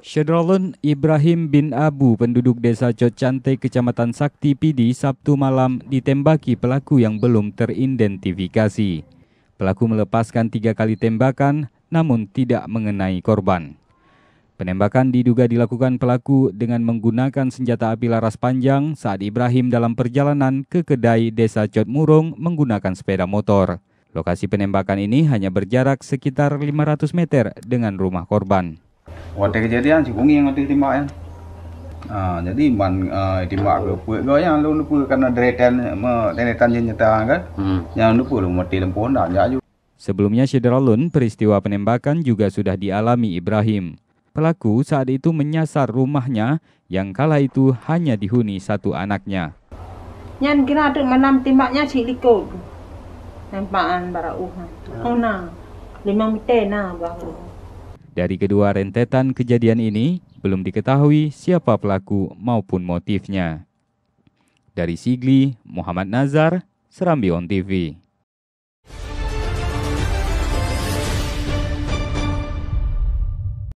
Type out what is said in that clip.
Syedrolun Ibrahim bin Abu, penduduk desa Cotcante, Kecamatan Sakti Pidi, Sabtu malam ditembaki pelaku yang belum teridentifikasi. Pelaku melepaskan 3 kali tembakan namun tidak mengenai korban. Penembakan diduga dilakukan pelaku dengan menggunakan senjata api laras panjang saat Ibrahim dalam perjalanan ke kedai desa Cotmurung menggunakan sepeda motor. Lokasi penembakan ini hanya berjarak sekitar 500 meter dengan rumah korban. Waktu kejadian si kungi yang waktu tembak ya. Jadi tembak ke puak go yang lu lupa karena deretan senjata kan. Yang lupa lu mati lempon dah jaju. Sebelumnya Syedrolun, peristiwa penembakan juga sudah dialami Ibrahim. Pelaku saat itu menyasar rumahnya yang kala itu hanya dihuni 1 anaknya. Nyan kira ada malam tembaknya si Liko. Tembakan barauh. Ona 5 meter nah baru. Dari kedua rentetan kejadian ini, belum diketahui siapa pelaku maupun motifnya. Dari Sigli, Muhammad Nazar, Serambi On TV.